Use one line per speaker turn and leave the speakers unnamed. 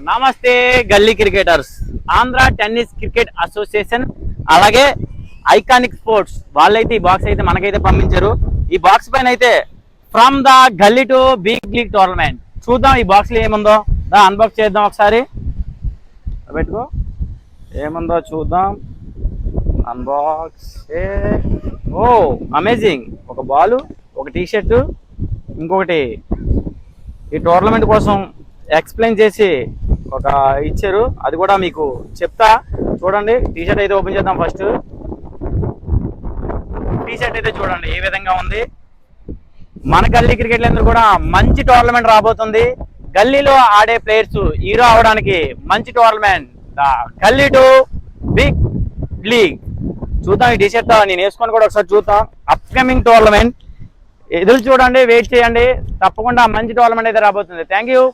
నమస్తే గల్లీ cricketers. Andhra tennis cricket association అలాగే ఐకానిక్ స్పోర్ట్స్ వాళ్ళైతే ఈ బాక్స్ అయితే మనకైతే పంపించారు. ఈ బాక్స్ పైన అయితే ఫ్రమ్ ద గల్లీ టు బిగ్ లీగ్ టోర్నమెంట్. చూద్దాం ఈ బాక్స్ లో ఏముందో, అన్బాక్స్ చేద్దాం ఒకసారి. పెట్టుకో, ఏముందో చూద్దాం. అన్బాక్స్. ఓ అమేజింగ్! ఒక బాల్, ఒక టీ షర్టు, ఇంకొకటి ఈ టోర్నమెంట్ కోసం ఎక్స్ప్లెయిన్ చేసి ఒక ఇచ్చారు. అది కూడా మీకు చెప్తా చూడండి. టీ షర్ట్ అయితే ఓపెన్ చేద్దాం. ఫస్ట్ టీ షర్ట్ అయితే చూడండి ఏ విధంగా ఉంది. మన గల్లీ క్రికెట్ అందరూ కూడా మంచి టోర్నమెంట్ రాబోతుంది. గల్లీలో ఆడే ప్లేయర్స్ హీరో అవడానికి మంచి టోర్నమెంట్, ద గల్లీ టు బిగ్ లీగ్. చూద్దాం ఈ టీ షర్ట్ నేను వేసుకొని కూడా ఒకసారి చూద్దాం. అప్కమింగ్ టోర్నమెంట్ ఎదురు చూడండి, వెయిట్ చేయండి. తప్పకుండా మంచి టోర్నమెంట్ అయితే రాబోతుంది. Thank you.